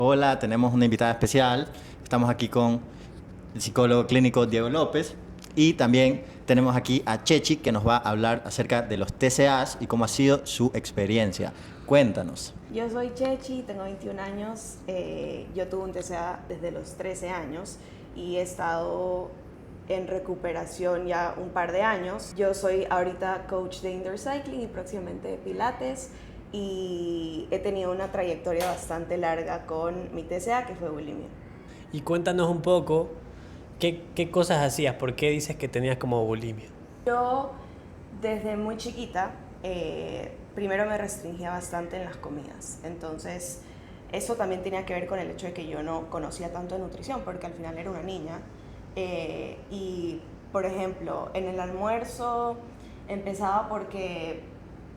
Hola, tenemos una invitada especial. Estamos aquí con el psicólogo clínico Diego López y también tenemos aquí a Chechi que nos va a hablar acerca de los TCAs y cómo ha sido su experiencia. Cuéntanos. Yo soy Chechi, tengo 21 años. Yo tuve un TCA desde los 13 años y he estado en recuperación ya un par de años. Yo soy ahorita coach de indoor cycling y próximamente de pilates y he tenido una trayectoria bastante larga con mi TCA, que fue bulimia. Y cuéntanos un poco qué cosas hacías, por qué dices que tenías como bulimia. Yo desde muy chiquita, primero me restringía bastante en las comidas. Entonces, eso también tenía que ver con el hecho de que yo no conocía tanto de nutrición, porque al final era una niña. Y, por ejemplo, en el almuerzo empezaba porque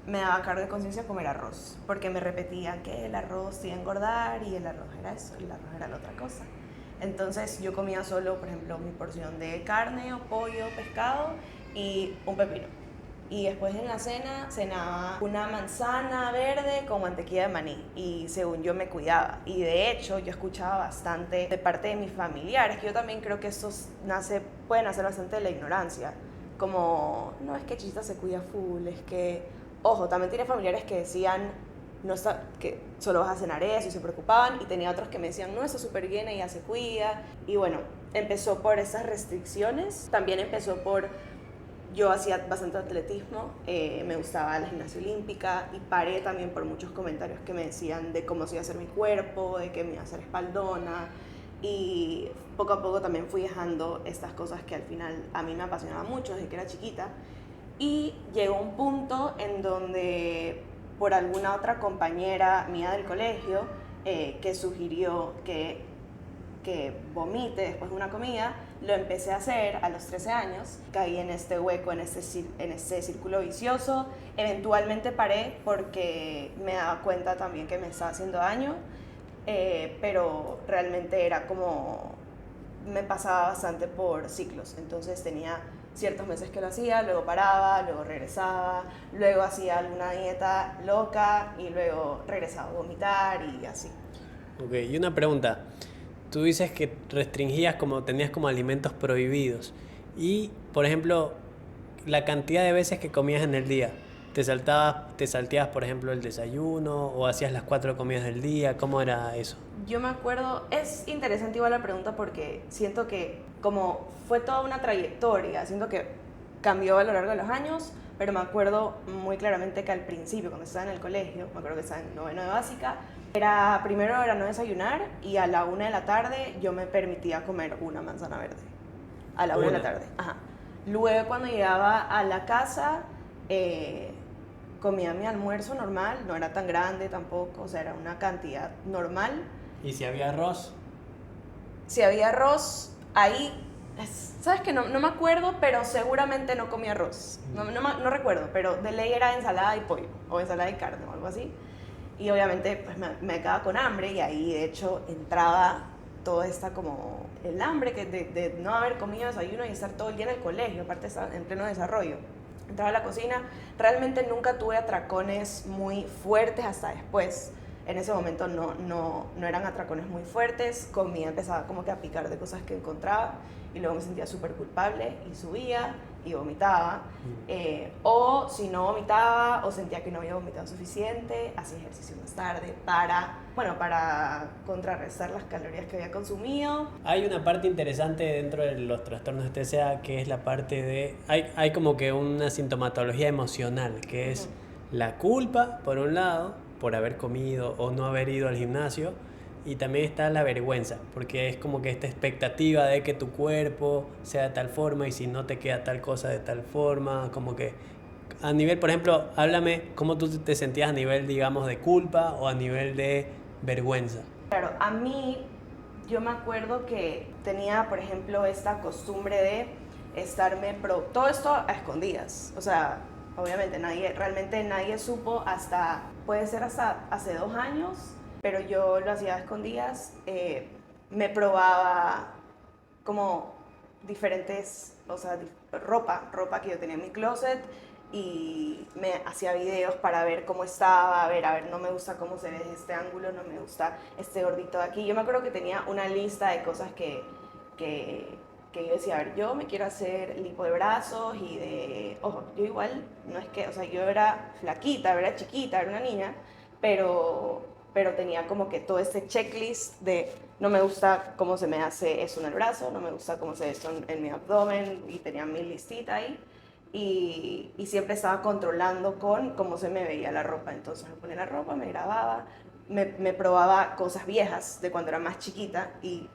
me daba cargo de conciencia comer arroz, porque me repetían que el arroz te iba a engordar y el arroz era eso y el arroz era la otra cosa. Entonces yo comía solo, por ejemplo, mi porción de carne o pollo, pescado y un pepino. Y después en la cena cenaba una manzana verde con mantequilla de maní y según yo me cuidaba. Y de hecho yo escuchaba bastante de parte de mis familiares, que yo también creo que esto puede nacer bastante de la ignorancia. Como, no, es que Chista se cuida full, es que... Ojo, también tenía familiares que decían no que solo vas a cenar eso y se preocupaban, y tenía otros que me decían, no, eso es súper bien, ella se cuida. Y bueno, empezó por esas restricciones, también empezó por, yo hacía bastante atletismo, me gustaba la gimnasia olímpica y paré también por muchos comentarios que me decían de cómo se iba a hacer mi cuerpo, de que me iba a hacer espaldona, y poco a poco también fui dejando estas cosas que al final a mí me apasionaban mucho desde que era chiquita. Y llegó un punto en donde por alguna otra compañera mía del colegio que sugirió que vomite después de una comida, lo empecé a hacer a los 13 años, caí en este hueco, en este círculo vicioso, eventualmente paré porque me daba cuenta también que me estaba haciendo daño, pero realmente era como, me pasaba bastante por ciclos, entonces tenía ciertos meses que lo hacía, luego paraba, luego regresaba, luego hacía alguna dieta loca y luego regresaba a vomitar y así. Ok, y una pregunta. Tú dices que restringías como, tenías como alimentos prohibidos. Y, por ejemplo, la cantidad de veces que comías en el día. Te salteabas, por ejemplo, el desayuno o hacías las 4 comidas del día? ¿Cómo era eso? Yo me acuerdo, es interesante igual la pregunta porque siento que como fue toda una trayectoria, siento que cambió a lo largo de los años, pero me acuerdo muy claramente que al principio, cuando estaba en el colegio, me acuerdo que estaba en noveno de básica, primero era no desayunar y a la 1 de la tarde yo me permitía comer una manzana verde. A la 1 de la tarde, ajá. Luego cuando llegaba a la casa, comía mi almuerzo normal, no era tan grande tampoco, o sea, era una cantidad normal. ¿Y si había arroz? Si había arroz, ahí, sabes que no me acuerdo, pero seguramente no comía arroz. No recuerdo, pero de ley era ensalada y pollo, o ensalada y carne, o algo así. Y obviamente pues me quedaba con hambre y ahí de hecho entraba toda esta como el hambre que de no haber comido desayuno y estar todo el día en el colegio, aparte estaba en pleno desarrollo. Entraba a la cocina, realmente nunca tuve atracones muy fuertes hasta después. En ese momento no eran atracones muy fuertes, comía, empezaba como que a picar de cosas que encontraba y luego me sentía súper culpable y subía y vomitaba. O si no vomitaba o sentía que no había vomitado suficiente, hacía ejercicio más tarde para contrarrestar las calorías que había consumido. Hay una parte interesante dentro de los trastornos de TCA que es la parte de... Hay como que una sintomatología emocional, que es la culpa, por un lado, por haber comido o no haber ido al gimnasio, y también está la vergüenza, porque es como que esta expectativa de que tu cuerpo sea de tal forma y si no te queda tal cosa de tal forma, como que a nivel, por ejemplo, háblame cómo tú te sentías a nivel, digamos, de culpa o a nivel de vergüenza. Claro, a mí yo me acuerdo que tenía, por ejemplo, esta costumbre de todo esto a escondidas. O sea, obviamente realmente nadie supo puede ser hasta hace 2 años, pero yo lo hacía a escondidas. Me probaba como diferentes, o sea, ropa que yo tenía en mi closet y me hacía videos para ver cómo estaba, a ver, no me gusta cómo se ve desde este ángulo, no me gusta este gordito de aquí. Yo me acuerdo que tenía una lista de cosas que, que yo decía, a ver, yo me quiero hacer lipo de brazos y de... Ojo, yo igual, no es que, o sea, yo era flaquita, era chiquita, era una niña, pero tenía como que todo este checklist de no me gusta cómo se me hace eso en el brazo, no me gusta cómo se ve eso en mi abdomen, y tenía mi listita ahí. Y siempre estaba controlando con cómo se me veía la ropa. Entonces me ponía la ropa, me grababa, me probaba cosas viejas de cuando era más chiquita y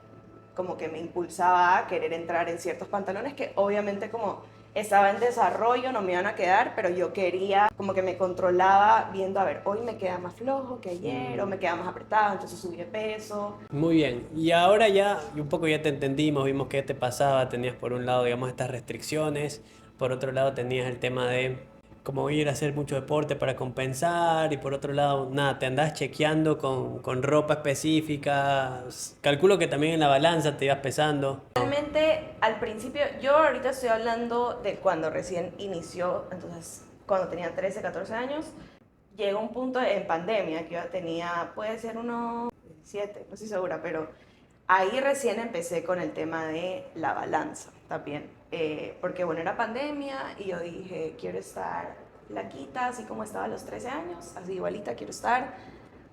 como que me impulsaba a querer entrar en ciertos pantalones que obviamente como estaba en desarrollo, no me iban a quedar, pero yo quería, como que me controlaba viendo, a ver, hoy me queda más flojo que ayer, o me queda más apretado, entonces subí de peso. Muy bien, y ahora ya, y un poco ya te entendimos, vimos qué te pasaba, tenías por un lado, digamos, estas restricciones, por otro lado tenías el tema de cómo ir a hacer mucho deporte para compensar, y por otro lado, nada, te andás chequeando con ropa específica, calculo que también en la balanza te ibas pesando. Realmente al principio, yo ahorita estoy hablando de cuando recién inició, entonces cuando tenía 13, 14 años, llegó un punto en pandemia que yo tenía, puede ser unos 17, no estoy segura, pero ahí recién empecé con el tema de la balanza también, porque bueno, era pandemia y yo dije, quiero estar flaquita, así como estaba a los 13 años, así igualita quiero estar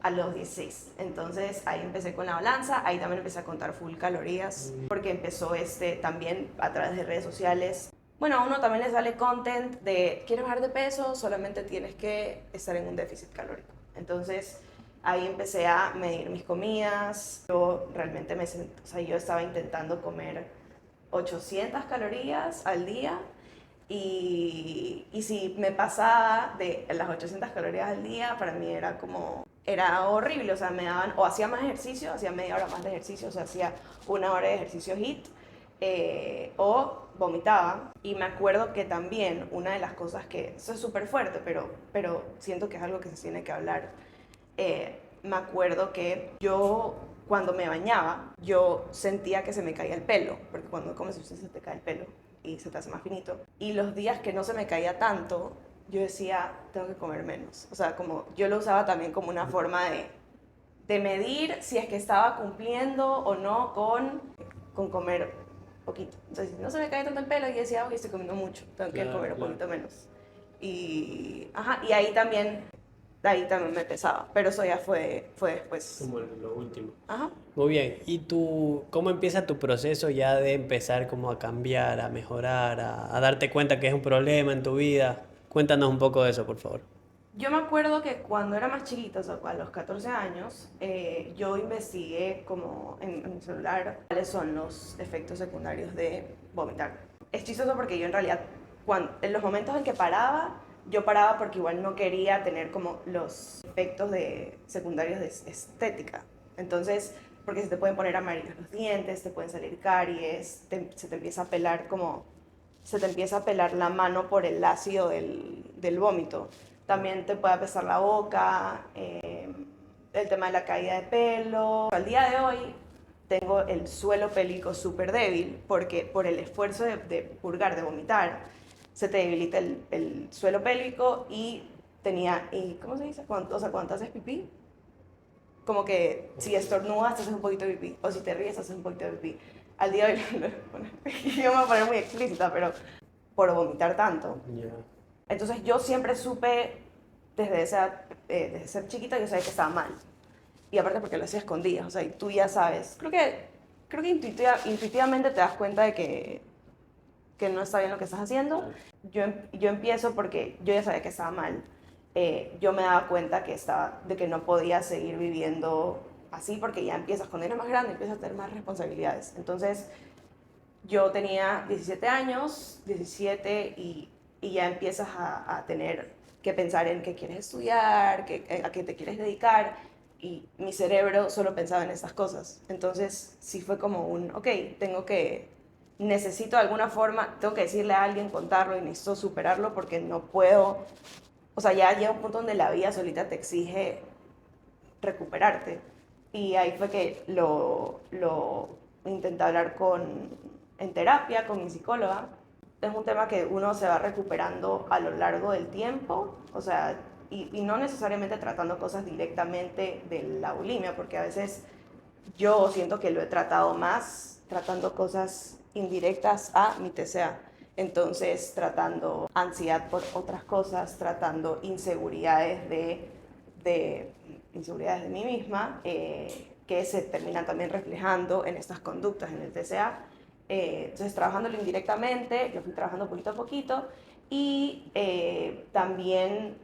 a los 16. Entonces ahí empecé con la balanza, ahí también empecé a contar full calorías, porque empezó también a través de redes sociales. Bueno, a uno también le sale content de, ¿quieres bajar de peso? Solamente tienes que estar en un déficit calórico. Entonces ahí empecé a medir mis comidas. Yo realmente o sea, yo estaba intentando comer 800 calorías al día y si me pasaba de las 800 calorías al día, para mí era como, era horrible, o sea, me daban, o hacía más ejercicio, hacía media hora más de ejercicio, o sea, hacía una hora de ejercicio HIIT, o vomitaba. Y me acuerdo que también una de las cosas que, eso es súper fuerte, pero siento que es algo que se tiene que hablar, me acuerdo que yo cuando me bañaba, yo sentía que se me caía el pelo, porque cuando comes se te cae el pelo y se te hace más finito. Y los días que no se me caía tanto, yo decía, tengo que comer menos. O sea, como yo lo usaba también como una forma de medir si es que estaba cumpliendo o no con comer poquito. Entonces, si no se me cae tanto el pelo, yo decía, oye, estoy comiendo mucho, tengo que comer un poquito menos. Y ahí también me pesaba, pero eso ya fue después. Como lo último. Ajá. Muy bien. ¿Y tú, cómo empieza tu proceso ya de empezar como a cambiar, a mejorar, a darte cuenta que es un problema en tu vida? Cuéntanos un poco de eso, por favor. Yo me acuerdo que cuando era más chiquita, o sea, a los 14 años, yo investigué como en mi celular cuáles son los efectos secundarios de vomitar. Es chistoso porque yo en realidad, en los momentos en que paraba, yo paraba porque igual no quería tener como los efectos secundarios de estética. Entonces, porque se te pueden poner amarillos los dientes, te pueden salir caries, se te empieza a pelar como, se te empieza a pelar la mano por el ácido del vómito. También te puede apestar la boca, el tema de la caída de pelo. Al día de hoy tengo el suelo pélvico súper débil porque por el esfuerzo de purgar, de vomitar, se te debilita el suelo pélvico y ¿cómo se dice? O sea, cuando haces pipí, como que si estornudas te haces un poquito de pipí, o si te ríes haces un poquito de pipí. Al día de hoy, bueno, yo me voy a poner muy explícita, pero por vomitar tanto. Yeah. Entonces yo siempre supe, desde ser chiquita, yo sabía que estaba mal. Y aparte porque lo hacía escondidas, o sea, y tú ya sabes. Creo que intuitivamente te das cuenta de que no está bien lo que estás haciendo. Yo empiezo porque yo ya sabía que estaba mal. Yo me daba cuenta de que no podía seguir viviendo así porque ya empiezas, cuando eres más grande, empiezas a tener más responsabilidades. Entonces yo tenía 17 años, 17, y ya empiezas a tener que pensar en qué quieres estudiar, a qué te quieres dedicar, y mi cerebro solo pensaba en esas cosas. Entonces sí fue como ok, necesito de alguna forma, tengo que decirle a alguien, contarlo, y necesito superarlo porque no puedo, o sea, ya llega un punto donde la vida solita te exige recuperarte. Y ahí fue que lo intenté hablar en terapia con mi psicóloga, es un tema que uno se va recuperando a lo largo del tiempo, o sea, y no necesariamente tratando cosas directamente de la bulimia, porque a veces yo siento que lo he tratado más tratando cosas indirectas a mi TCA. Entonces, tratando ansiedad por otras cosas, tratando inseguridades de mí misma, que se terminan también reflejando en estas conductas en el TCA. Entonces, trabajándolo indirectamente, lo fui trabajando poquito a poquito. Y también,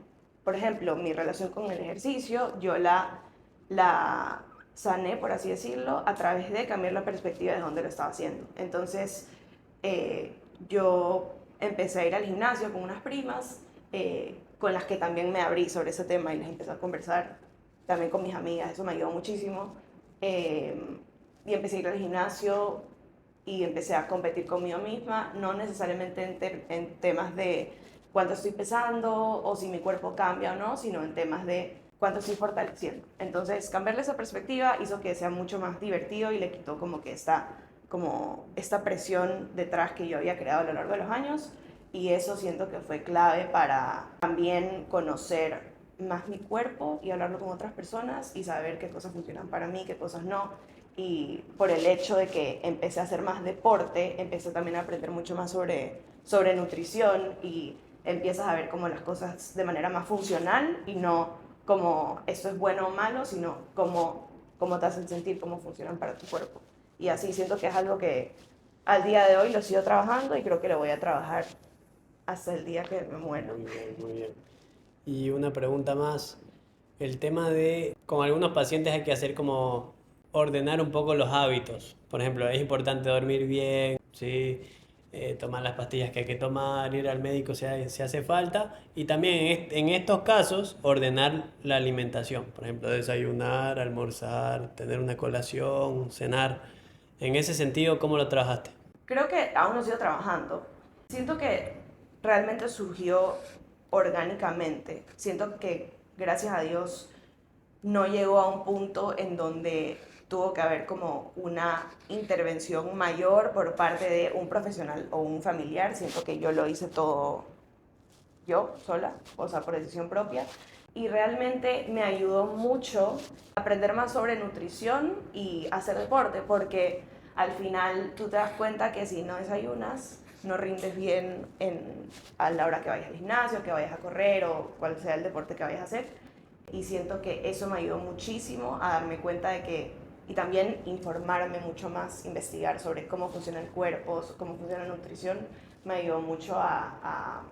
por ejemplo, mi relación con el ejercicio, yo la sané, por así decirlo, a través de cambiar la perspectiva de dónde lo estaba haciendo. Entonces, yo empecé a ir al gimnasio con unas primas, con las que también me abrí sobre ese tema y les empecé a conversar también con mis amigas, eso me ayudó muchísimo. Y empecé a ir al gimnasio y empecé a competir conmigo misma, no necesariamente en temas de cuánto estoy pesando o si mi cuerpo cambia o no, sino en temas de cuánto estoy fortaleciendo. Entonces, cambiarle esa perspectiva hizo que sea mucho más divertido y le quitó como que esta presión detrás que yo había creado a lo largo de los años, y eso siento que fue clave para también conocer más mi cuerpo y hablarlo con otras personas y saber qué cosas funcionan para mí, qué cosas no. Y por el hecho de que empecé a hacer más deporte, empecé también a aprender mucho más sobre nutrición, y empiezas a ver como las cosas de manera más funcional y no como esto es bueno o malo, sino cómo te hacen sentir, cómo funcionan para tu cuerpo. Y así siento que es algo que al día de hoy lo sigo trabajando y creo que lo voy a trabajar hasta el día que me muera. Muy bien, muy bien. Y una pregunta más. El tema de, con algunos pacientes hay que hacer como ordenar un poco los hábitos. Por ejemplo, es importante dormir bien, ¿sí? Tomar las pastillas que hay que tomar, ir al médico si hace falta. Y también en estos casos, ordenar la alimentación. Por ejemplo, desayunar, almorzar, tener una colación, cenar. En ese sentido, ¿cómo lo trabajaste? Creo que aún lo sigo trabajando. Siento que realmente surgió orgánicamente. Siento que, gracias a Dios, no llegó a un punto en donde tuvo que haber como una intervención mayor por parte de un profesional o un familiar. Siento que yo lo hice todo yo sola, o sea, por decisión propia. Y realmente me ayudó mucho a aprender más sobre nutrición y hacer deporte, porque al final tú te das cuenta que si no desayunas, no rindes bien a la hora que vayas al gimnasio, que vayas a correr o cual sea el deporte que vayas a hacer. Y siento que eso me ayudó muchísimo a darme cuenta de que, y también informarme mucho más, investigar sobre cómo funciona el cuerpo, cómo funciona la nutrición, me ayudó mucho a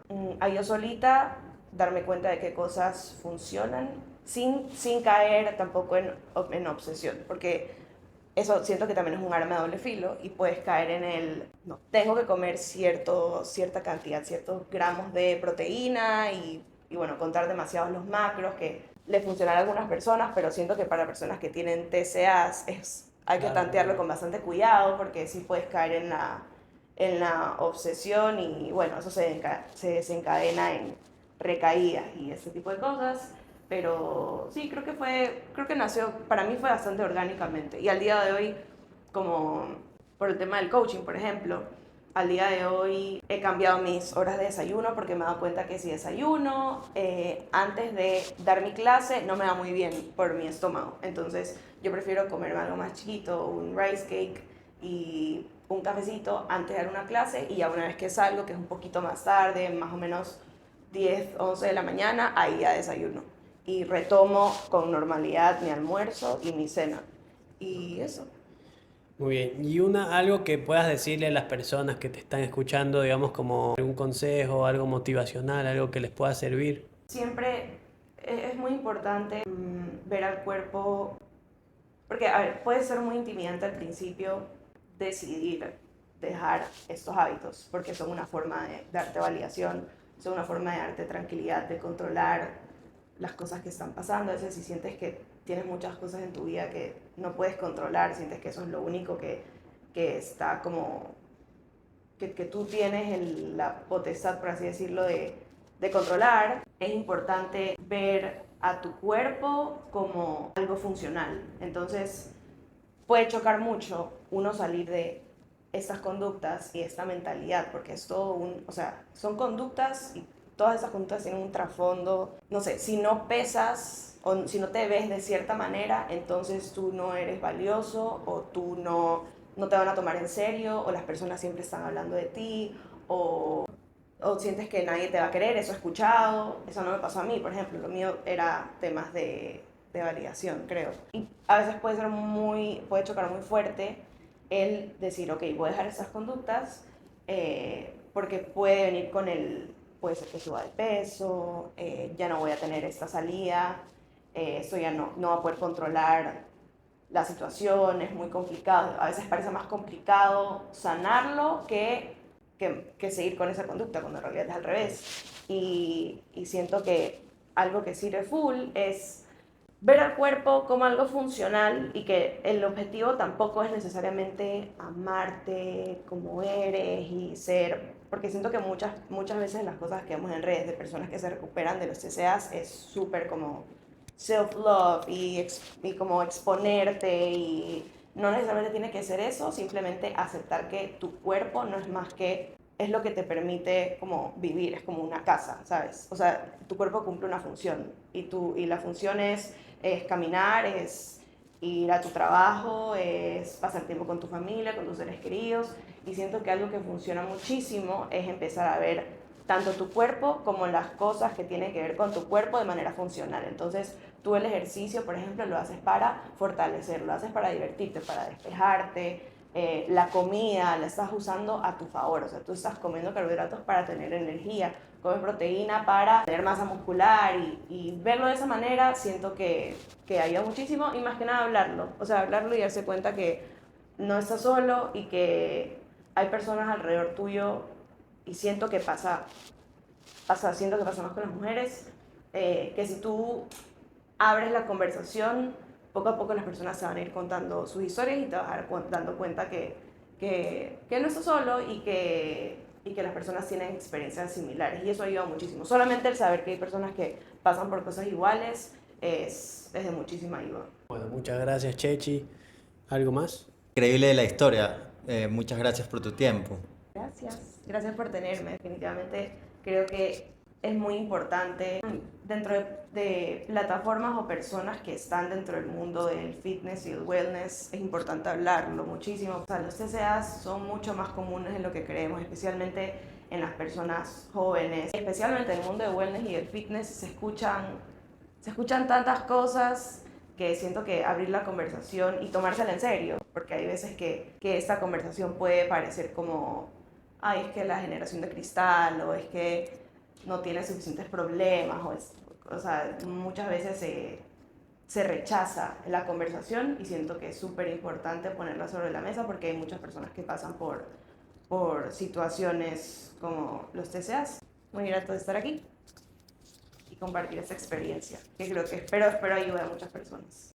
yo solita darme cuenta de qué cosas funcionan sin caer tampoco en obsesión, porque eso siento que también es un arma de doble filo y puedes caer en no, tengo que comer cierta cantidad, ciertos gramos de proteína y bueno, contar demasiados los macros que le funcionan a algunas personas, pero siento que para personas que tienen TCAs hay que tantearlo con bastante cuidado, porque sí puedes caer en la obsesión y bueno, eso se desencadena en recaídas y ese tipo de cosas. Pero sí, creo que nació, para mí fue bastante orgánicamente. Y al día de hoy, como por el tema del coaching, por ejemplo, al día de hoy he cambiado mis horas de desayuno porque me he dado cuenta que si desayuno antes de dar mi clase no me va muy bien por mi estómago. Entonces yo prefiero comerme algo más chiquito, un rice cake y un cafecito antes de dar una clase, y ya una vez que salgo, que es un poquito más tarde, más o menos 10, 11 de la mañana, ahí ya desayuno. Y retomo con normalidad mi almuerzo y mi cena. Y eso. Muy bien. Y algo que puedas decirle a las personas que te están escuchando, digamos, como algún consejo, algo motivacional, algo que les pueda servir. Siempre es muy importante ver al cuerpo, porque a ver, puede ser muy intimidante al principio decidir dejar estos hábitos, porque son una forma de darte validación, son una forma de darte tranquilidad, de controlar las cosas que están pasando. A veces si sientes que tienes muchas cosas en tu vida que no puedes controlar, sientes que eso es lo único que está como, que tú tienes la potestad, por así decirlo, de controlar, es importante ver a tu cuerpo como algo funcional. Entonces puede chocar mucho uno salir de estas conductas y esta mentalidad, porque es todo o sea, son conductas y todas esas conductas tienen un trasfondo, no sé, si no pesas o si no te ves de cierta manera, entonces tú no eres valioso o tú no te van a tomar en serio o las personas siempre están hablando de ti o sientes que nadie te va a querer, eso he escuchado, eso no me pasó a mí, por ejemplo, lo mío era temas de validación, creo. Y a veces puede chocar muy fuerte el decir, ok, voy a dejar esas conductas porque puede venir puede ser que suba de peso, ya no voy a tener esta salida, esto ya no va a poder controlar la situación, es muy complicado, a veces parece más complicado sanarlo que seguir con esa conducta, cuando en realidad es al revés. Y siento que algo que sirve full es ver al cuerpo como algo funcional y que el objetivo tampoco es necesariamente amarte como eres y ser, porque siento que muchas veces las cosas que vemos en redes de personas que se recuperan de los TCAs es súper como self-love y como exponerte y no necesariamente tiene que ser eso, simplemente aceptar que tu cuerpo no es más que es lo que te permite como vivir, es como una casa, ¿sabes? O sea, tu cuerpo cumple una función y la función es caminar, es ir a tu trabajo, es pasar tiempo con tu familia, con tus seres queridos. Y siento que algo que funciona muchísimo es empezar a ver tanto tu cuerpo como las cosas que tienen que ver con tu cuerpo de manera funcional. Entonces, tú el ejercicio, por ejemplo, lo haces para fortalecer, lo haces para divertirte, para despejarte. La comida la estás usando a tu favor, o sea, tú estás comiendo carbohidratos para tener energía, comes proteína para tener masa muscular y verlo de esa manera siento que ayuda muchísimo y más que nada hablarlo, o sea, hablarlo y darse cuenta que no estás solo y que hay personas alrededor tuyo y siento que pasa más con las mujeres, que si tú abres la conversación, poco a poco las personas se van a ir contando sus historias y te vas a dar dando cuenta que no estás solo y que las personas tienen experiencias similares y eso ayuda muchísimo. Solamente el saber que hay personas que pasan por cosas iguales es de muchísima ayuda. Bueno, muchas gracias, Chechi. ¿Algo más? Increíble la historia. Muchas gracias por tu tiempo. Gracias por tenerme. Definitivamente creo que es muy importante dentro de plataformas o personas que están dentro del mundo del fitness y el wellness, es importante hablarlo muchísimo. O sea, los TCAs son mucho más comunes de lo que creemos, especialmente en las personas jóvenes. Especialmente en el mundo del wellness y del fitness se escuchan tantas cosas que siento que abrir la conversación y tomársela en serio, porque hay veces que esta conversación puede parecer como, ay, es que la generación de cristal, o es que no tiene suficientes problemas, o sea, muchas veces se rechaza la conversación y siento que es súper importante ponerla sobre la mesa porque hay muchas personas que pasan por situaciones como los TCAs. Muy grato de estar aquí y compartir esta experiencia, que creo que espero ayude a muchas personas.